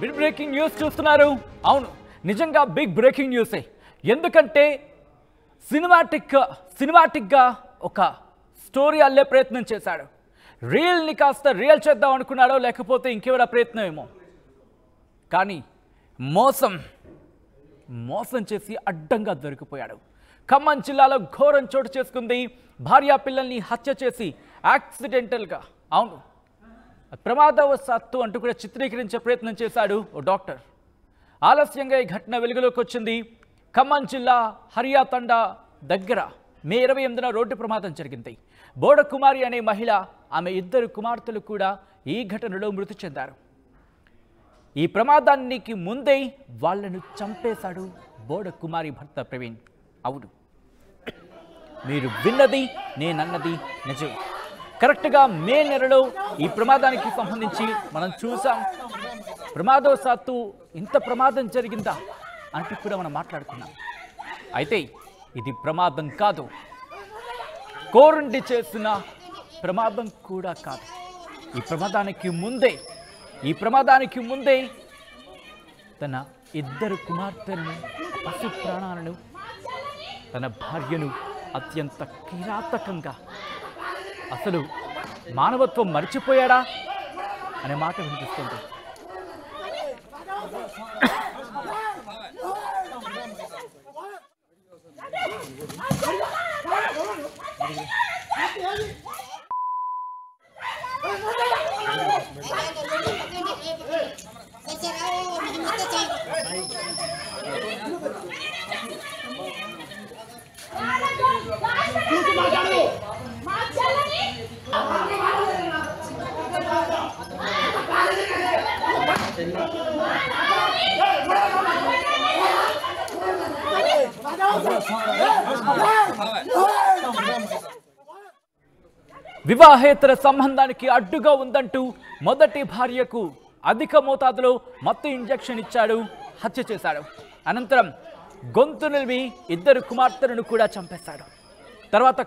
Big breaking news చూస్తున్నారు. అవును, నిజంగా బిగ్ బ్రేకింగ్ న్యూసే. ఎందుకంటే సినిమాటిక్గా ఒక స్టోరీ అల్లే ప్రయత్నం చేశాడు. రియల్ని కాస్త రియల్ చేద్దాం అనుకున్నాడో లేకపోతే ఇంకెవరా ప్రయత్నం ఏమో, కానీ మోసం చేసి అడ్డంగా దొరికిపోయాడు. ఖమ్మం జిల్లాలో ఘోరం చోటు చేసుకుంది. భార్యా పిల్లల్ని హత్య చేసి యాక్సిడెంటల్గా, అవును ప్రమాదవశాత్తు అంటూ కూడా చిత్రీకరించే ప్రయత్నం చేశాడు ఓ డాక్టర్. ఆలస్యంగా ఈ ఘటన వెలుగులోకి వచ్చింది. ఖమ్మం జిల్లా హరియాతండా దగ్గర మే 28న రోడ్డు ప్రమాదం జరిగింది. బోడకుమారి అనే మహిళ, ఆమె 2 కుమార్తెలు కూడా ఈ ఘటనలో మృతి చెందారు. ఈ ప్రమాదానికి ముందే వాళ్లను చంపేశాడు బోడకుమారి భర్త ప్రవీణ్. అవును, మీరు విన్నది నేనన్నది నిజం. కరెక్ట్గా మే నెలలో ఈ ప్రమాదానికి సంబంధించి మనం చూసాం. ప్రమాదవశాత్తు ఇంత ప్రమాదం జరిగిందా అంటూ కూడా మనం మాట్లాడుకున్నాం. అయితే ఇది ప్రమాదం కాదు, కోరుండి చేసిన ప్రమాదం కూడా కాదు. ఈ ప్రమాదానికి ముందే తన 2 కుమార్తెలను, పసి ప్రాణాలను, తన భార్యను అత్యంత కిరాతకంగా, అసలు మానవత్వం మర్చిపోయాడా అనే మాట వినిపిస్తుంది. వివాహేతర సంబంధానికి అడ్డుగా ఉందంటూ మొదటి భార్యకు అధిక మోతాదులో మత్తు ఇంజెక్షన్ ఇచ్చాడు, హత్య చేశాడు. అనంతరం గొంతు నిలిమి 2 కుమార్తెలను కూడా చంపేశాడు. తర్వాత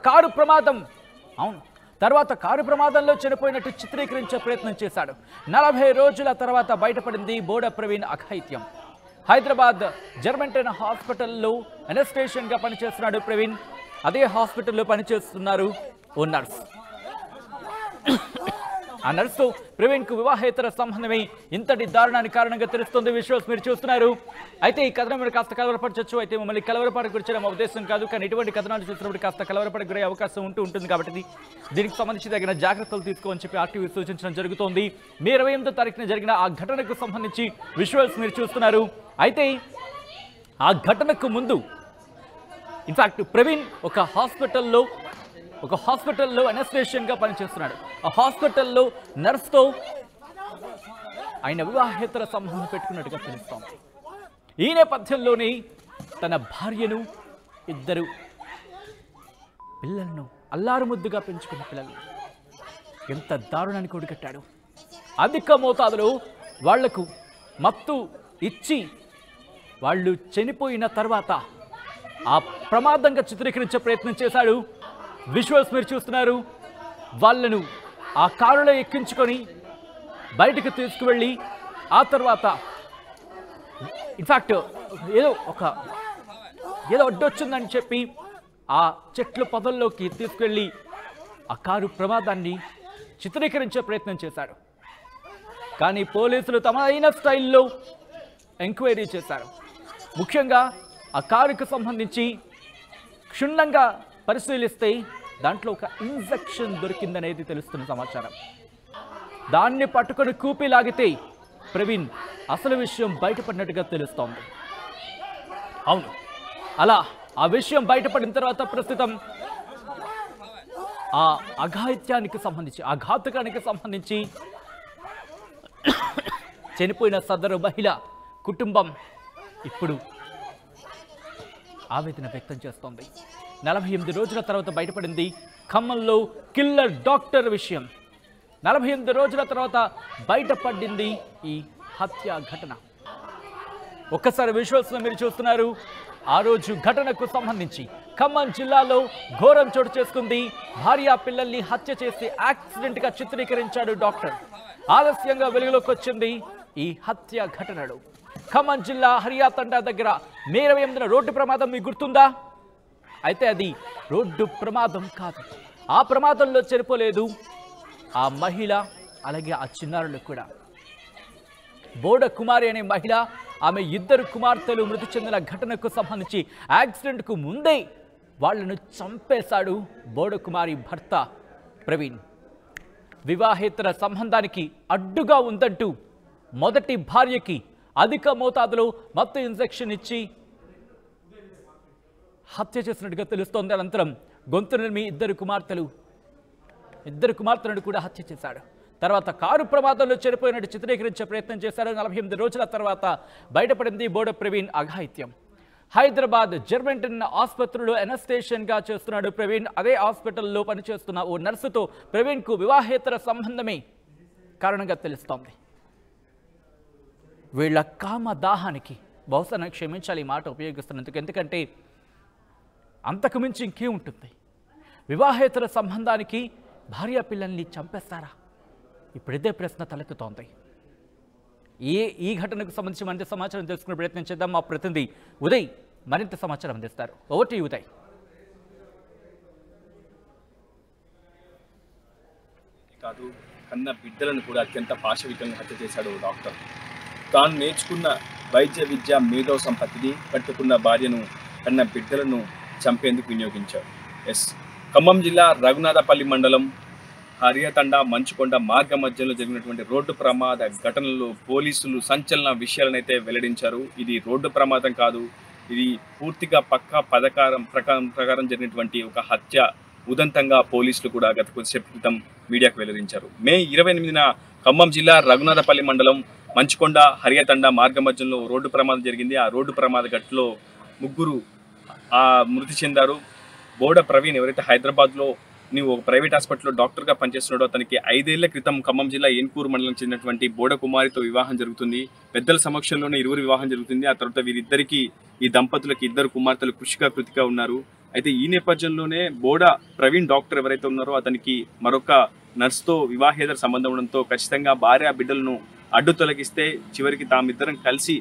కారు ప్రమాదంలో చనిపోయినట్టు చిత్రీకరించే ప్రయత్నం చేశాడు. 40 రోజుల తర్వాత బయటపడింది బోడ ప్రవీణ్ అఘాయిత్యం. హైదరాబాద్ జర్మెంటన్ హాస్పిటల్లో అనెస్థేషియన్గా పనిచేస్తున్నాడు ప్రవీణ్. అదే హాస్పిటల్లో పనిచేస్తున్నారు ఓ నర్స్. ఆ నర్సు ప్రవీణ్కు వివాహేతర సంబంధమే ఇంతటి దారుణానికి కారణంగా తెలుస్తుంది. విజువల్స్ మీరు చూస్తున్నారు. అయితే ఈ కథనం మీరు కాస్త కలవరపరచచ్చు. అయితే మమ్మల్ని కలవరపడకు గురించిన మా ఉద్దేశం కాదు, కానీ ఇటువంటి కథనాలు చూసినప్పుడు కాస్త కలవరపడకు గురే అవకాశం ఉంటుంది. కాబట్టి దీనికి సంబంధించి తగిన జాగ్రత్తలు తీసుకోమని చెప్పి ఆర్టీవీ సూచించడం జరుగుతోంది. మే 28వ తారీఖున జరిగిన ఆ ఘటనకు సంబంధించి విజువల్స్ మీరు చూస్తున్నారు. అయితే ఆ ఘటనకు ముందు ఇన్ఫాక్ట్ ప్రవీణ్ ఒక హాస్పిటల్లో అనెస్థేషియన్గా పనిచేస్తున్నాడు. ఆ హాస్పిటల్లో నర్స్తో ఆయన వివాహేతర సంబంధం పెట్టుకున్నట్టుగా తెలుస్తోంది. ఈ నేపథ్యంలోనే తన భార్యను, 2 పిల్లలను, అల్లారు ముద్దుగా పెంచుకున్న పిల్లలను ఎంత దారుణానికి ఒడిగట్టాడు. అధిక మోతాదులో వాళ్లకు మత్తు ఇచ్చి వాళ్ళు చనిపోయిన తర్వాత ఆ ప్రమాదంగా చిత్రీకరించే ప్రయత్నం చేశాడు. విజువల్స్ మీరు చూస్తున్నారు. వాళ్ళను ఆ కారులో ఎక్కించుకొని బయటకు తీసుకువెళ్ళి ఆ తర్వాత ఇన్ఫాక్ట్ ఏదో అడ్డొచ్చిందని చెప్పి ఆ చెట్లు పొదల్లోకి తీసుకెళ్ళి ఆ కారు ప్రమాదాన్ని చిత్రీకరించే ప్రయత్నం చేశాడు. కానీ పోలీసులు తమ అయిన స్టైల్లో ఎంక్వైరీ చేశారు. ముఖ్యంగా ఆ కారుకు సంబంధించి క్షుణ్ణంగా పరిశీలిస్తే దాంట్లో ఒక ఇంజెక్షన్ దొరికిందనేది తెలుస్తున్న సమాచారం. దాన్ని పట్టుకొని కూపి లాగితే ప్రవీణ్ అసలు విషయం బయటపడినట్టుగా తెలుస్తోంది. అవును, అలా ఆ విషయం బయటపడిన తర్వాత ప్రస్తుతం ఆ ఘాతుకానికి సంబంధించి చనిపోయిన సదరు మహిళ కుటుంబం ఇప్పుడు ఆవేదన వ్యక్తం చేస్తోంది. 48 రోజుల తర్వాత బయటపడింది ఖమ్మంలో కిల్లర్ డాక్టర్ విషయం. 48 రోజుల తర్వాత బయటపడింది ఈ హత్య ఘటన. ఒక్కసారి విజువల్స్లో మీరు చూస్తున్నారు. ఆ రోజు ఘటనకు సంబంధించి ఖమ్మం జిల్లాలో ఘోరం చోటు చేసుకుంది. భార్య పిల్లల్ని హత్య చేసి యాక్సిడెంట్ గా చిత్రీకరించాడు డాక్టర్. ఆలస్యంగా వెలుగులోకి వచ్చింది ఈ హత్య ఘటనలు. ఖమ్మం జిల్లా హరియాతండా దగ్గర మే 28న రోడ్డు ప్రమాదం మీకు గుర్తుందా? అయితే అది రోడ్డు ప్రమాదం కాదు. ఆ ప్రమాదంలో చనిపోలేదు ఆ మహిళ, అలాగే ఆ చిన్నారులు కూడా. బోడ కుమారి అనే మహిళ, ఆమె 2 కుమార్తెలు మృతి చెందిన ఘటనకు సంబంధించి యాక్సిడెంట్కు ముందే వాళ్లను చంపేశాడు బోడ కుమారి భర్త ప్రవీణ్. వివాహేతర సంబంధానికి అడ్డుగా ఉందంటూ మొదటి భార్యకి అధిక మోతాదులో మత్తు ఇంజెక్షన్ ఇచ్చి హత్య చేసినట్టుగా తెలుస్తోంది. అనంతరం గొంతు నిలిమి 2 కుమార్తెలను కూడా హత్య చేశాడు. తర్వాత కారు ప్రమాదంలో చనిపోయినట్టు చిత్రీకరించే ప్రయత్నం చేశారు. 48 రోజుల తర్వాత బయటపడింది బోడ ప్రవీణ్ అఘాయిత్యం. హైదరాబాద్ జెర్మెంటన్ ఆసుపత్రిలో ఎనస్థేషియన్గా చేస్తున్నాడు ప్రవీణ్. అదే హాస్పిటల్లో పనిచేస్తున్న ఓ నర్సుతో ప్రవీణ్కు వివాహేతర సంబంధమే కారణంగా తెలుస్తోంది. వీళ్ళ కామదాహానికి, బహుశా నాకు క్షమించాలి ఈ మాట ఉపయోగిస్తున్నందుకు, ఎందుకంటే అంతకు మించి ఇంకే ఉంటుంది. వివాహేతర సంబంధానికి భార్య పిల్లల్ని చంపేస్తారా? ఇప్పుడు ఇదే ప్రశ్న తలెత్తుతోంది. ఈ ఘటనకు సంబంధించి మరింత సమాచారం తెలుసుకునే ప్రయత్నం చేద్దాం. మా ప్రతినిధి ఉదయ్ మరింత సమాచారం అందిస్తారు. Over to you Uday. కాదు, కన్న బిడ్డలను కూడా అత్యంత పాశవికంగా హత్య చేశాడు డాక్టర్. తాను నేర్చుకున్న వైద్య విద్య మేధో సంపత్తిని, కట్టుకున్న భార్యను, కన్న బిడ్డలను చంపేందుకు వినియోగించాడు. ఖమ్మం జిల్లా రఘునాథపల్లి మండలం హరియాతండా మంచుకొండ మార్గ మధ్యలో జరిగినటువంటి రోడ్డు ప్రమాద ఘటనలో పోలీసులు సంచలన విషయాలనైతే వెల్లడించారు. ఇది రోడ్డు ప్రమాదం కాదు, ఇది పూర్తిగా పక్కా ప్రకారం జరిగినటువంటి ఒక హత్య ఉదంతంగా పోలీసులు కూడా గత కొద్దిసేపు క్రితం మీడియాకు వెల్లడించారు. మే 28న ఖమ్మం జిల్లా రఘునాథపల్లి మండలం మంచుకొండ హరియాతండా మార్గ మధ్యలో రోడ్డు ప్రమాదం జరిగింది. ఆ రోడ్డు ప్రమాద ఘటనలో 3 మృతి చెందారు. బోడ ప్రవీణ్ ఎవరైతే హైదరాబాద్లో ఒక ప్రైవేట్ హాస్పిటల్లో డాక్టర్గా పనిచేస్తున్నాడో, అతనికి 5 ఏళ్ల క్రితం ఖమ్మం జిల్లా ఏన్కూరు మండలం చెందినటువంటి బోడ కుమారితో వివాహం జరుగుతుంది. పెద్దల సమక్షంలోనే ఇరువురు వివాహం జరుగుతుంది. ఆ తర్వాత వీరిద్దరికి, ఈ దంపతులకి 2 కుమార్తెలు కృషిక కృతిక ఉన్నారు. అయితే ఈ నేపథ్యంలోనే బోడ ప్రవీణ్ డాక్టర్ ఎవరైతే ఉన్నారో అతనికి మరొక నర్సుతో వివాహేతర సంబంధం ఉండడంతో ఖచ్చితంగా భార్య బిడ్డలను అడ్డు తొలగిస్తే చివరికి తామిద్దరం కలిసి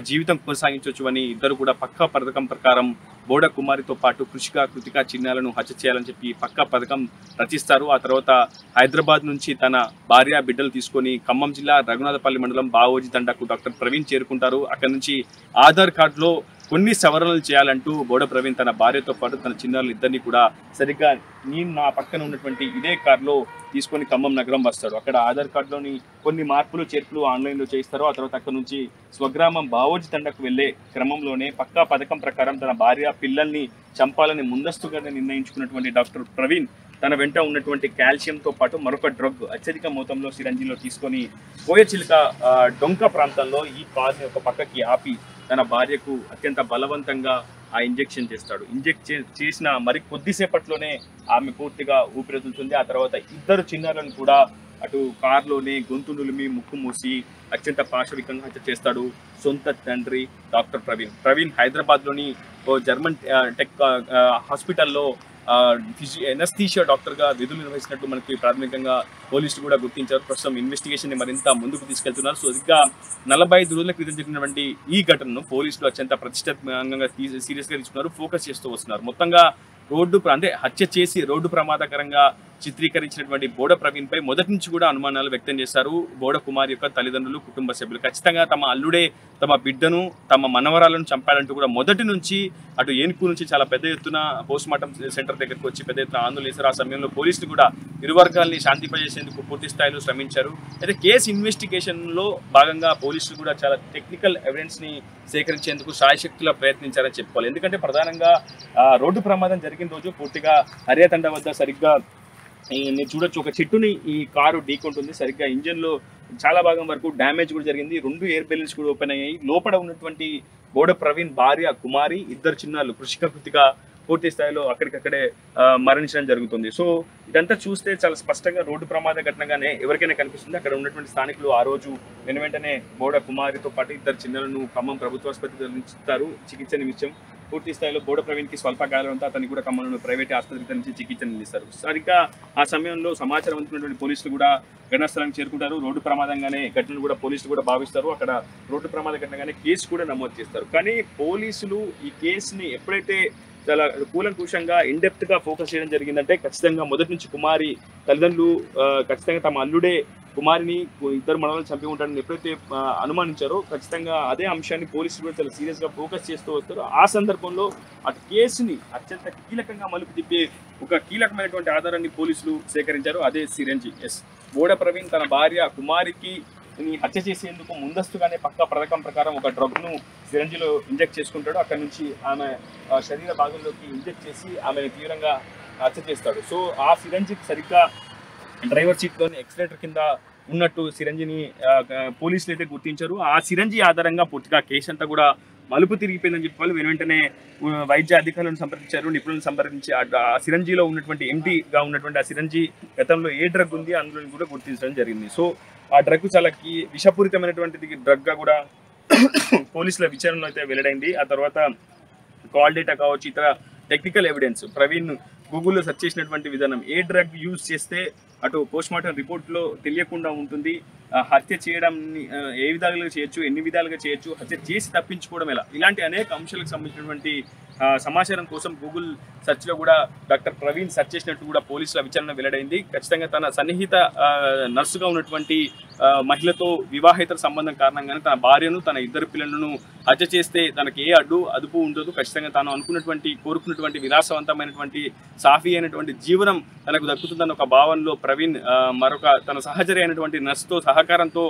జీవితం కొనసాగించవచ్చు అని ఇద్దరు కూడా పక్కా పథకం ప్రకారం బోడ కుమారితో పాటు కృషిక కృతిక చిన్నాలను హత్య చేయాలని చెప్పి పక్కా పథకం రచిస్తారు. ఆ తర్వాత హైదరాబాద్ నుంచి తన భార్య బిడ్డలు తీసుకొని ఖమ్మం జిల్లా రఘునాథపల్లి మండలం బావోజీ తండాకు డాక్టర్ ప్రవీణ్ చేరుకుంటారు. అక్కడి నుంచి ఆధార్ కార్డులో కొన్ని సవరణలు చేయాలంటూ బోడ ప్రవీణ్ తన భార్యతో పాటు తన చిన్నారులు ఇద్దరిని కూడా సరిగ్గా నేను నా పక్కన ఉన్నటువంటి ఇదే కారులో తీసుకొని ఖమ్మం నగరం వస్తాడు. అక్కడ ఆధార్ కార్డులోని కొన్ని మార్పులు చేర్పులు ఆన్లైన్లో చేయిస్తారు. ఆ తర్వాత అక్కడ నుంచి స్వగ్రామం బావోజీ తండకు వెళ్లే క్రమంలోనే పక్కా పథకం ప్రకారం తన భార్య పిల్లల్ని చంపాలని ముందస్తుగానే నిర్ణయించుకున్నటువంటి డాక్టర్ ప్రవీణ్ తన వెంట ఉన్నటువంటి కాల్షియంతో పాటు మరొక డ్రగ్ అత్యధిక మొత్తంలో సిరంజిలో తీసుకొని కోయచిలుక డొంక ప్రాంతంలో ఈ కార్ని ఒక పక్కకి ఆపి తన భార్యకు అత్యంత బలవంతంగా ఆ ఇంజెక్షన్ చేస్తాడు. ఇంజెక్ట్ చేసిన మరి కొద్దిసేపట్లోనే ఆమె పూర్తిగా ఊపిరిదులుతుంది. ఆ తర్వాత 2 చిన్నారులను కూడా అటు కారులోనే గొంతు నులిమి ముక్కు మూసి అత్యంత పాశవికంగా హత్య చేస్తాడు సొంత తండ్రి డాక్టర్ ప్రవీణ్ హైదరాబాద్లోని ఓ జర్మన్ టెక్ హాస్పిటల్లో ఎనస్థీషియా డాక్టర్గా విధులు నిర్వహిస్తున్నట్టు మనకి ప్రాథమికంగా పోలీసులు కూడా గుర్తించారు. ప్రస్తుతం ఇన్వెస్టిగేషన్ మరింత ముందుకు తీసుకెళ్తున్నారు. సో ఇంకా 45 రోజుల క్రితం జరిగినటువంటి ఈ ఘటనను పోలీసులు అత్యంత ప్రతిష్టాత్మకంగా సీరియస్గా తీసుకున్నారు, ఫోకస్ చేస్తూ వస్తున్నారు. మొత్తంగా హత్య చేసి రోడ్డు ప్రమాదకరంగా చిత్రీకరించినటువంటి బోడ ప్రవీణ్ పై మొదటి నుంచి కూడా అనుమానాలు వ్యక్తం చేశారు బోడ కుమార్ యొక్క తల్లిదండ్రులు, కుటుంబ సభ్యులు. ఖచ్చితంగా తమ అల్లుడే తమ బిడ్డను, తమ మనవరాలను చంపాడంటూ కూడా మొదటి నుంచి అటు ఏనుకు నుంచి చాలా పెద్ద ఎత్తున పోస్ట్ మార్టం సెంటర్ దగ్గరకు వచ్చి పెద్ద ఎత్తున ఆందోళన చేశారు. ఆ సమయంలో పోలీసులు కూడా ఇరు వర్గాల్ని శాంతింపజేసేందుకు పూర్తి స్థాయిలో శ్రమించారు. అయితే కేసు ఇన్వెస్టిగేషన్లో భాగంగా పోలీసులు కూడా చాలా టెక్నికల్ ఎవిడెన్స్ని సేకరించేందుకు శాయశక్తులా ప్రయత్నించారని చెప్పుకోవాలి. ఎందుకంటే ప్రధానంగా రోడ్డు ప్రమాదం జరిగిన రోజు పూర్తిగా హరియాతండా వద్ద సరిగ్గా నేను చూడొచ్చు ఒక చెట్టుని ఈ కారు ఢీకొంటుంది. సరిగ్గా ఇంజన్లో చాలా భాగం వరకు డ్యామేజ్ కూడా జరిగింది. 2 ఎయిర్ బెలూన్స్ కూడా ఓపెన్ అయ్యాయి. లోపల ఉన్నటువంటి బోడ ప్రవీణ్ భార్య కుమారి, 2 చిన్నారులు కృషిక కృతిగా పూర్తి స్థాయిలో అక్కడికక్కడే మరణించడం జరుగుతుంది. సో ఇదంతా చూస్తే చాలా స్పష్టంగా రోడ్డు ప్రమాద ఘటనగానే ఎవరికైనా కనిపిస్తుంది. అక్కడ ఉన్నటువంటి స్థానికులు ఆ రోజు వెంటనే బోడ కుమారితో పాటు 2 చిన్నారులను ఖమ్మం ప్రభుత్వ ఆసుపత్రికి తరలించుతారు చికిత్స నిమిత్తం. పూర్తి స్థాయిలో బోడ ప్రవీణ్కి స్వల్ప గాయాలంతో అతన్ని కూడా ఖమ్మంలో ప్రైవేట్ ఆసుపత్రికి తరలించి చికిత్స అందిస్తారు. సరిగ్గా ఆ సమయంలో సమాచారం అందుతున్నటువంటి పోలీసులు కూడా ఘటనా స్థలానికి చేరుకుంటారు. రోడ్డు ప్రమాదంగానే ఘటనను కూడా పోలీసులు కూడా భావిస్తారు. అక్కడ రోడ్డు ప్రమాద ఘటనగానే కేసు కూడా నమోదు చేస్తారు. కానీ పోలీసులు ఈ కేసుని ఎప్పుడైతే చాలా కూలంకూషంగా ఇన్డెప్త్గా ఫోకస్ చేయడం జరిగిందంటే ఖచ్చితంగా మొదటి నుంచి కుమారి తల్లిదండ్రులు ఖచ్చితంగా తమ అల్లుడే కుమారిని ఇద్దరు మనవలను చంపి ఉంటారని ఎప్పుడైతే అనుమానించారో ఖచ్చితంగా అదే అంశాన్ని పోలీసులు కూడా చాలా సీరియస్గా ఫోకస్ చేస్తూ వస్తారు. ఆ సందర్భంలో అటు కేసుని అత్యంత కీలకంగా మలుపు తిప్పే ఒక కీలకమైనటువంటి ఆధారాన్ని పోలీసులు సేకరించారు. అదే సిరంజి. బోడ ప్రవీణ్ తన భార్య కుమారికి హత్య చేసేందుకు ముందస్తుగానే పక్కా పథకం ప్రకారం ఒక డ్రగ్ను సిరంజిలో ఇంజెక్ట్ చేసుకుంటాడు. అక్కడ నుంచి ఆమె శరీర భాగంలోకి ఇంజెక్ట్ చేసి ఆమెను తీవ్రంగా హత్య చేస్తాడు. సో ఆ సిరంజికి సరిగ్గా డ్రైవర్ సీట్లోని ఎక్సిలేటర్ కింద ఉన్నట్టు సిరంజిని పోలీసులు అయితే గుర్తించారు. ఆ సిరంజి ఆధారంగా పూర్తిగా కేసు అంతా కూడా మలుపు తిరిగిపోయిందని చెప్పి వెంటనే వైద్య అధికారులను సంప్రదించారు, నిపుణులను సంప్రదించి ఆ సిరంజిలో ఉన్నటువంటి ఎంటీగా ఉన్నటువంటి ఆ సిరంజి గతంలో ఏ డ్రగ్ ఉంది అందులో కూడా గుర్తించడం జరిగింది. సో ఆ డ్రగ్ చాలా విషపూరితమైనటువంటిది డ్రగ్గా కూడా పోలీసుల విచారణలో అయితే వెల్లడైంది. ఆ తర్వాత కాల్ డేటా కావచ్చు, ఇతర టెక్నికల్ ఎవిడెన్స్, ప్రవీణ్ గూగుల్లో సెర్చ్ చేసినటువంటి విధానం, ఏ డ్రగ్ యూజ్ చేస్తే అటు పోస్ట్మార్టం రిపోర్ట్లో తెలియకుండా ఉంటుంది, హత్య చేయడం ఏ విధాలుగా చేయొచ్చు, ఎన్ని విధాలుగా చేయొచ్చు, హత్య చేసి తప్పించుకోవడం ఎలా, ఇలాంటి అనేక అంశాలకు సంబంధించినటువంటి సమాచారం కోసం గూగుల్ సెర్చ్లో కూడా డాక్టర్ ప్రవీణ్ సెర్చ్ చేసినట్టు కూడా పోలీసుల విచారణ వెల్లడైంది. ఖచ్చితంగా తన సన్నిహిత నర్సుగా ఉన్నటువంటి మహిళతో వివాహేతర సంబంధం కారణంగానే తన భార్యను, తన ఇద్దరు పిల్లలను హత్య చేస్తే తనకి ఏ అదుపు ఉండదు. ఖచ్చితంగా తాను అనుకున్నటువంటి కోరుకున్నటువంటి విలాసవంతమైనటువంటి సాఫీ అయినటువంటి జీవనం తనకు దక్కుతుందన్న ఒక భావనలో ప్రవీణ్ మరొక తన సహచరి అయినటువంటి నర్సుతో సహకారంతో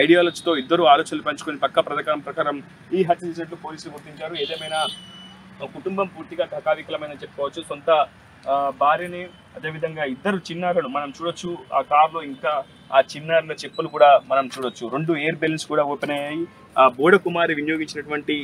ఐడియాలజీతో ఇద్దరు ఆలోచనలు పంచుకొని పక్కా పథకం ప్రకారం ఈ హత్య చేసినట్లు పోలీసులు గుర్తించారు. ఏదేమైనా కుటుంబం పూర్తిగా కకావికలమైనని చెప్పుకోవచ్చు. సొంత భార్యని, అదేవిధంగా ఇద్దరు చిన్నారులను మనం చూడొచ్చు. ఆ కార్లో ఇంకా ఆ చిన్నారుల చెప్పులు కూడా మనం చూడొచ్చు. 2 ఎయిర్ బెలూన్స్ కూడా ఓపెన్ అయ్యాయి. ఆ బోడ కుమారి వినియోగించినటువంటి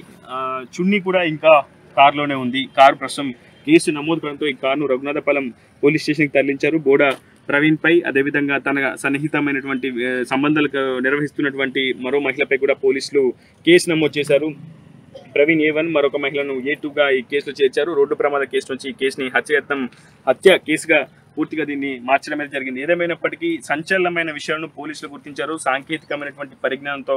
చున్నీ కూడా ఇంకా కారులోనే ఉంది. కారు ప్రస్తుతం కేసు నమోదు కావడంతో ఈ కారును రఘునాథపాలెం పోలీస్ స్టేషన్కి తరలించారు. బోడ ప్రవీణ్ పై, అదేవిధంగా తన సన్నిహితమైనటువంటి సంబంధాలకు నిర్వహిస్తున్నటువంటి మరో మహిళపై కూడా పోలీసులు కేసు నమోదు చేశారు. ప్రవీణ్ A1 మరొక మహిళను A2గా ఈ కేసులో చేర్చారు. రోడ్డు ప్రమాద కేసు నుంచి ఈ కేసుని హత్య కేసుగా పూర్తిగా దీన్ని మార్చడం అనేది జరిగింది. ఏదేమైనప్పటికీ సంచలనమైన విషయాలను పోలీసులు గుర్తించారు. సాంకేతికమైనటువంటి పరిజ్ఞానంతో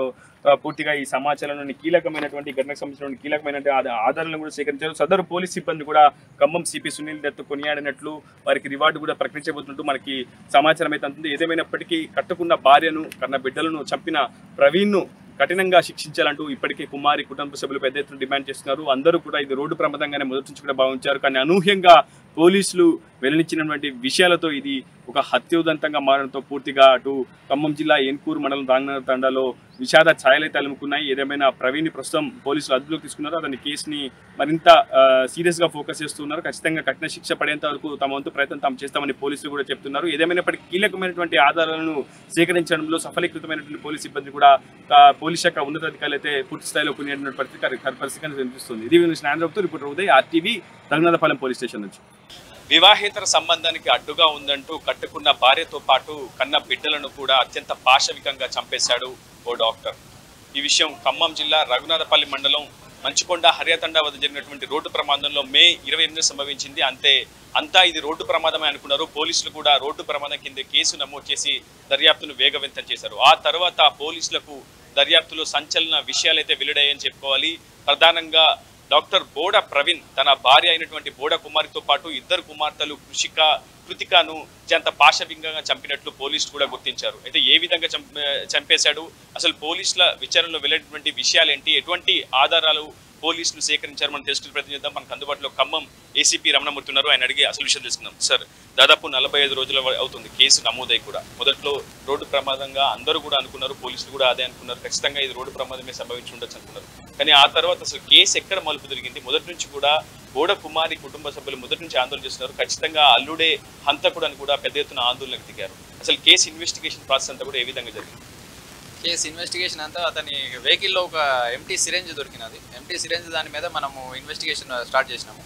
పూర్తిగా ఈ సమాచారంలోని కీలకమైనటువంటి ఘటనకు సంబంధించిన కీలకమైనటువంటి ఆధారాలను కూడా సేకరించారు. సదరు పోలీస్ సిబ్బంది కూడా ఖమ్మం సిపి సునీల్ దత్ కొనియాడినట్లు, వారికి రివార్డు కూడా ప్రకటించబోతున్నట్టు మనకి సమాచారం అయితే అందుతుంది. ఏదేమైనప్పటికీ కట్టుకున్న భార్యను, కన్న బిడ్డలను చంపిన ప్రవీణ్ను కఠినంగా శిక్షించాలంటూ ఇప్పటికే కుమారి కుటుంబ సభ్యులు పెద్ద ఎత్తున డిమాండ్ చేస్తున్నారు. అందరూ కూడా ఇది రోడ్డు ప్రమాదంగానే మొదటి నుంచి కూడా భావించారు. కానీ అనూహ్యంగా పోలీసులు వెల్లడించినటువంటి విషయాలతో ఇది ఒక హత్యోదంతంగా మారడంతో పూర్తిగా అటు ఖమ్మం జిల్లా ఏన్కూరు మండలం రాంగనగర్ తండాలో విషాద ఛాయలైతే అలుముకున్నాయి. ఏదేమైనా ప్రవీణ్ ప్రస్తుతం పోలీసులు అదుపులోకి తీసుకున్నారు. అతని కేసుని మరింత సీరియస్గా ఫోకస్ చేస్తున్నారు. ఖచ్చితంగా కఠిన శిక్ష పడేంత వరకు తమ వంతు ప్రయత్నం తాము చేస్తామని పోలీసులు కూడా చెప్తున్నారు. ఏదేమైనప్పటికీ కీలకమైనటువంటి ఆధారాలను సేకరించడంలో సఫలీకృతమైనటువంటి పోలీస్ సిబ్బంది కూడా పోలీస్ శాఖ ఉన్నతాధికారులు అయితే పూర్తి స్థాయిలో కొనియాడినటువంటి పరిస్థితి కనిపిస్తుంది. ఇది Andhra Pradesh reporter Uday, RTV, Raghunathapalem police station నుంచి. వివాహేతర సంబంధానికి అడ్డుగా ఉందంటూ కట్టుకున్న భార్యతో పాటు కన్న బిడ్డలను కూడా అత్యంత పాశవికంగా చంపేశాడు ఓ డాక్టర్. ఈ విషయం ఖమ్మం జిల్లా రఘునాథపల్లి మండలం మంచుకొండ హర్యాతండా వద్ద జరిగినటువంటి రోడ్డు ప్రమాదంలో మే 28 సంభవించింది. అంతా ఇది రోడ్డు ప్రమాదమే అనుకున్నారు. పోలీసులు కూడా రోడ్డు ప్రమాదం కింద కేసు నమోదు చేసి దర్యాప్తును వేగవంతం చేశారు. ఆ తర్వాత పోలీసులకు దర్యాప్తులో సంచలన విషయాలైతే వెల్లడయ్యాయని చెప్పుకోవాలి. ప్రధానంగా డాక్టర్ బోడ ప్రవీణ్ తన భార్య అయినటువంటి బోడ కుమారితో పాటు ఇద్దరు కుమార్తెలు కృతికను అత్యంత పాశవికంగా చంపినట్లు పోలీసులు కూడా గుర్తించారు. అయితే ఏ విధంగా చంపేశాడు, అసలు పోలీసుల విచారణలో వెళ్ళేటువంటి విషయాలేంటి, ఎటువంటి ఆధారాలు పోలీసులు సేకరించారు, మనం తెలుసుకుని ప్రయత్నం చేద్దాం. మనకు అందుబాటులో ఖమ్మం ఏసీపీ రమణమూర్తి ఉన్నారు. ఆయన అడిగి అసలు విషయం తెలుసుకుందాం. సార్, దాదాపు 45 రోజులు అవుతుంది కేసు నమోదై కూడా. మొదట్లో రోడ్డు ప్రమాదంగా అందరూ కూడా అనుకున్నారు, పోలీసులు కూడా అదే అనుకున్నారు, ఖచ్చితంగా ఇది రోడ్డు ప్రమాదమే సంభవించి ఉండొచ్చు అనుకున్నారు. కానీ ఆ తర్వాత అసలు కేసు ఎక్కడ మలుపు తిరిగింది? మొదటి నుంచి కూడా బోడ కుమారి కుటుంబ సభ్యులు మొదటి నుంచి ఆందోళన చేస్తున్నారు. ఖచ్చితంగా అల్లుడే హంతకుడు అని కూడా పెద్ద ఎత్తున ఆందోళనకు దిగారు. అసలు కేసు ఇన్వెస్టిగేషన్ ప్రాసెస్ అంతా కూడా ఏ విధంగా జరిగింది? కేసు ఇన్వెస్టిగేషన్ అంతా అతని వెహికల్లో ఒక ఎంటీ సిరెంజ్ దొరికినది. ఎంటీ సిరెంజ్ దాని మీద మనము ఇన్వెస్టిగేషన్ స్టార్ట్ చేసినాము.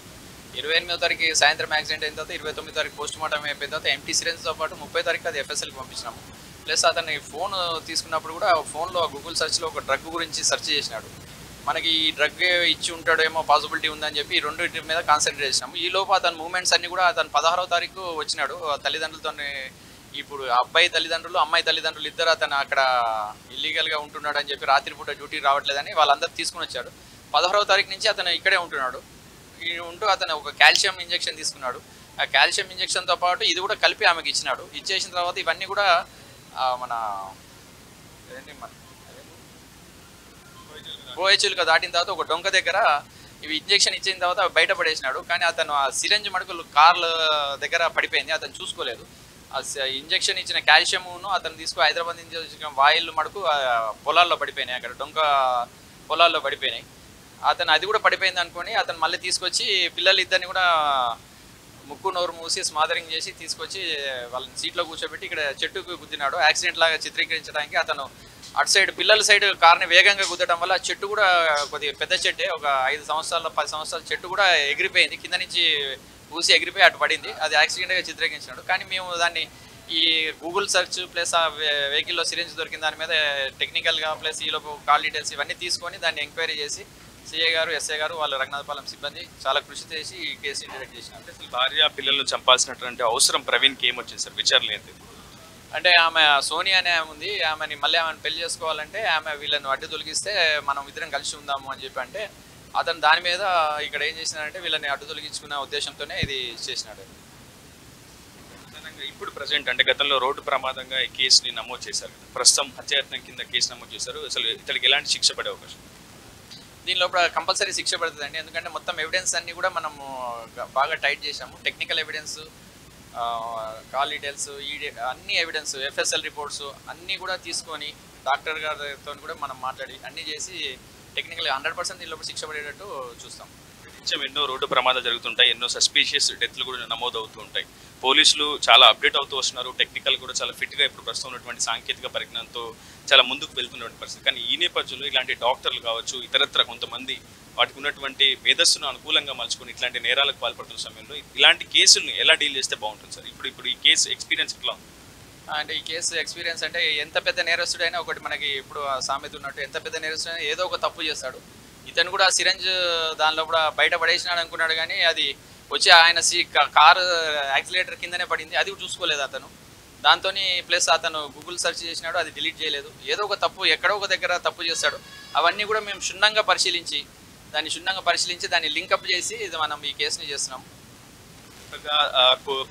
28వ తారీఖు సాయంత్రం యాక్సిడెంట్ అయిన తర్వాత 29వ తారీఖు పోస్ట్ మార్టం అయిపోయిన తర్వాత ఎంటీ సిరెంజ్తో పాటు 30వ తారీఖు అది FSLకి పంపించినాము. ప్లస్ అతని ఫోన్ తీసుకున్నప్పుడు కూడా ఫోన్లో గూగుల్ సెర్చ్లో ఒక డ్రగ్ గురించి సెర్చ్ చేసినాడు. మనకి ఈ డ్రగ్ ఇచ్చి ఉంటాడేమో పాసిబిలిటీ ఉందని చెప్పి ఈ రెండింటి మీద కాన్సన్ట్రేట్ చేసినాము. ఈ లోపు అతని మూమెంట్స్ అన్ని కూడా అతను 16వ తారీఖు వచ్చినాడు తల్లిదండ్రులతో. ఇప్పుడు అబ్బాయి తల్లిదండ్రులు అమ్మాయి తల్లిదండ్రులు ఇద్దరు అతను అక్కడ ఇల్లీగల్గా ఉంటున్నాడు అని చెప్పి రాత్రిపూట డ్యూటీ రావట్లేదని వాళ్ళందరూ తీసుకుని వచ్చాడు. 16వ తారీఖు నుంచి అతను ఇక్కడే ఉంటున్నాడు. ఉంటూ అతను ఒక కాల్షియం ఇంజెక్షన్ తీసుకున్నాడు. ఆ కాల్షియం ఇంజెక్షన్తో పాటు ఇది కూడా కలిపి ఆమెకి ఇచ్చినాడు. ఇచ్చేసిన తర్వాత ఇవన్నీ కూడా మన గోహెచ్చులుగా దాటిన తర్వాత ఒక డొంక దగ్గర ఇవి ఇంజెక్షన్ ఇచ్చిన తర్వాత బయటపడేసినాడు. కానీ అతను ఆ సిరంజ్ మడుకులు కార్ల దగ్గర పడిపోయింది, అతను చూసుకోలేదు. ఆ ఇంజెక్షన్ ఇచ్చిన కాల్షియంను అతను హైదరాబాద్ నుంచి వచ్చిన వాయిల్ మడుకు పొలాల్లో పడిపోయినాయి, అక్కడ డొంక పొలాల్లో పడిపోయినాయి. అతను అది కూడా పడిపోయింది అనుకొని అతను మళ్ళీ తీసుకొచ్చి పిల్లలు ఇద్దరిని కూడా ముక్కు నోరు మూసి స్మాదరింగ్ చేసి తీసుకొచ్చి వాళ్ళని సీట్లో కూర్చోబెట్టి ఇక్కడ చెట్టుకు గుద్దినాడు. యాక్సిడెంట్ లాగా చిత్రీకరించడానికి అతను అటు సైడ్ పిల్లల సైడ్ కార్ని వేగంగా గుద్దడం వల్ల చెట్టు కూడా కొద్దిగా పెద్ద చెట్టే, ఒక 5 సంవత్సరాల 10 సంవత్సరాల చెట్టు కూడా ఎగిరిపోయింది, కింద నుంచి ఊసి ఎగిరిపోయి అటు పడింది. అది యాక్సిడెంట్గా చిత్రీకరించినాడు. కానీ మేము దాన్ని ఈ గూగుల్ సెర్చ్ ప్లస్ ఆ వెహికల్లో సిరెంజ్ దొరికిన దాని మీద టెక్నికల్గా ప్లస్ ఈలోపు కాల్ డీటెయిల్స్ ఇవన్నీ తీసుకొని దాన్ని ఎంక్వైరీ చేసి సిఐ గారు ఎస్ఐ గారు వాళ్ళ రంగనాథపాలెం సిబ్బంది చాలా కృషి చేసి ఈ కేసు ఇంటర్వ్యూ చేసినారు. అసలు భార్య పిల్లలను చంపాల్సినటువంటి అవసరం ప్రవీణ్కి ఏమొచ్చింది సార్? విచారణ ఏంటి? అంటే ఆమె సోనియా అనే ఉంది, ఆమెని మళ్ళీ ఆమెను పెళ్లి చేసుకోవాలంటే ఆమె వీళ్ళని అడ్డు తొలగిస్తే మనం ఇద్దరం కలిసి ఉందాము అని చెప్పి అంటే అతను దాని మీద ఇక్కడ ఏం చేసినాడంటే వీళ్ళని అడ్డు తొలగించుకునే ఉద్దేశంతోనే ఇది చేసినాడు. ఇప్పుడు ప్రజెంట్ అంటే గతంలో రోడ్డు ప్రమాదంగా ఈ కేసుని నమోదు చేశారు, ప్రస్తుతం హత్యాయత్నం కింద కేసు నమోదు చేశారు. అసలు ఇతడికి ఎలాంటి శిక్ష పడే అవకాశం? దీనిలో కంపల్సరీ శిక్ష పడుతుందండి. ఎందుకంటే మొత్తం ఎవిడెన్స్ అన్నీ కూడా మనము బాగా టైట్ చేసాము. టెక్నికల్ ఎవిడెన్స్, కాల్ డీటెయిల్స్, అన్ని ఎవిడెన్స్, ఎఫ్ఎస్ఎల్ రిపోర్ట్స్ అన్నీ కూడా తీసుకొని డాక్టర్ గారితో కూడా మనం మాట్లాడి అన్నీ చేసి టెక్నికల్గా 100% దీనిలో శిక్ష పడేటట్టు చూస్తాం. ఎన్నో రోడ్డు ప్రమాదాలు జరుగుతుంటాయి, ఎన్నో సస్పీషియస్ డెత్లు కూడా నమోదు అవుతూ ఉంటాయి. పోలీసులు చాలా అప్డేట్ అవుతూ వస్తున్నారు, టెక్నికల్ కూడా చాలా ఫిట్గా ఇప్పుడు ప్రస్తుతం ఉన్నటువంటి సాంకేతిక పరిజ్ఞానంతో చాలా ముందుకు వెళ్తున్నటువంటి పరిస్థితి. కానీ ఈ నేపథ్యంలో ఇలాంటి డాక్టర్లు కావచ్చు, ఇతరత్ర కొంతమంది వాటికి ఉన్నటువంటి మేధస్సును అనుకూలంగా మలుచుకొని ఇట్లాంటి నేరాలకు పాల్పడుతున్న సమయంలో ఇలాంటి కేసులను ఎలా డీల్ చేస్తే బాగుంటుంది సార్? ఇప్పుడు ఈ కేసు ఎక్స్పీరియన్స్ ఎట్లా ఉంది? అంటే ఈ కేసు ఎక్స్పీరియన్స్ అంటే ఎంత పెద్ద నేరస్తుడైనా ఒకటి మనకి ఇప్పుడు సామెత ఉన్నట్టు ఎంత పెద్ద నేరస్తుడైనా ఏదో ఒక తప్పు చేస్తాడు. ఇతను కూడా సిరంజ్ దానిలో కూడా బయట పడేసినాడు అనుకున్నాడు, కానీ అది వచ్చి ఆయన కారు యాక్సిలేటర్ కిందనే పడింది, అది చూసుకోలేదు అతను. దాంతో ప్లస్ అతను గూగుల్ సెర్చ్ చేసినాడు, అది డిలీట్ చేయలేదు. ఏదో ఒక తప్పు ఎక్కడో ఒక దగ్గర తప్పు చేస్తాడు. అవన్నీ కూడా మేము క్షుణ్ణంగా పరిశీలించి దాన్ని లింకప్ చేసి మనం ఈ కేసుని చేస్తున్నాం.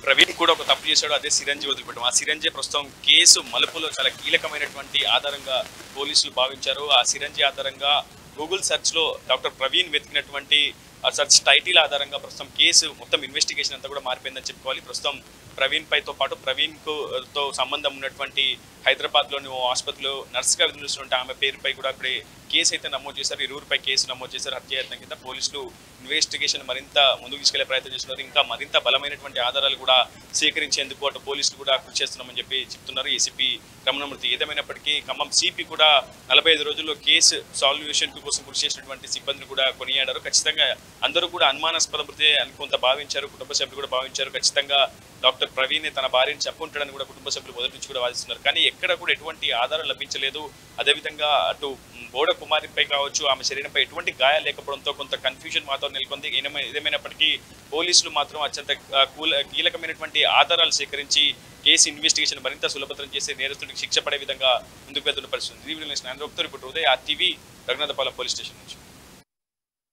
ప్రవీణ్ కూడా ఒక తప్పు చేశాడు, అదే సిరంజి వదిలిపెట్టాం. ఆ సిరంజి ప్రస్తుతం కేసు మలుపులో చాలా కీలకమైనటువంటి ఆధారంగా పోలీసులు భావించారు. ఆ సిరంజి ఆధారంగా గూగుల్ సెర్చ్లో డాక్టర్ ప్రవీణ్ వెతికినటువంటి ఆ సెర్చ్ టైటిల్ ఆధారంగా ప్రస్తుతం కేసు మొత్తం ఇన్వెస్టిగేషన్ అంతా కూడా మారిపోయిందని చెప్పుకోవాలి. ప్రస్తుతం ప్రవీణ్ పైతో పాటు ప్రవీణ్తో సంబంధం ఉన్నటువంటి హైదరాబాద్లోని ఓ ఆసుపత్రిలో నర్సుగా విధులుస్తున్నటువంటి ఆమె పేరుపై కూడా అప్పుడే కేసు అయితే నమోదు చేశారు. ఇరువురిపై కేసు నమోదు చేశారు. హత్యాయత్నం కింద పోలీసులు ఇన్వెస్టిగేషన్ మరింత ముందుకు తీసుకెళ్లే ప్రయత్నం చేస్తున్నారు. ఇంకా మరింత బలమైనటువంటి ఆధారాలు కూడా సేకరించేందుకు అటు పోలీసులు కూడా కృషి చేస్తున్నామని చెప్పి చెప్తున్నారు ఏసీపీ రమణమూర్తి. ఏదేమైనప్పటికీ ఖమ్మం సిపి కూడా 45 రోజుల్లో కేసు సాల్యూషన్ కోసం కృషి చేసినటువంటి సిబ్బందిని కూడా కొనియాడారు. ఖచ్చితంగా అందరూ కూడా అనుమానాస్పద మృతి అని కొంత భావించారు, కుటుంబ సభ్యులు కూడా భావించారు. ఖచ్చితంగా డాక్టర్ ప్రవీణ్ తన భార్యను చెప్పుంటాడని కూడా కుటుంబ సభ్యులు మొదటి నుంచి కూడా వాదిస్తున్నారు. కానీ ఎక్కడ కూడా ఎటువంటి ఆధారం లభించలేదు. అదేవిధంగా అటు బోడ కుమారిపై కావచ్చు, ఆమె శరీరంపై ఎటువంటి గాయాలు లేకపోవడంతో కొంత కన్ఫ్యూజన్ మాత్రం నెలకొంది. ఏదేమైనప్పటికీ పోలీసులు మాత్రం అత్యంత కీలకమైనటువంటి ఆధారాలు సేకరించి కేసు ఇన్వెస్టిగేషన్ మరింత సులభతరం చేసి నేరస్తుడికి శిక్ష పడే విధంగా ముందుకు వెళ్తున్న పరిస్థితి. ఇప్పుడు Uday RTV Raghunathapalem police station నుంచి.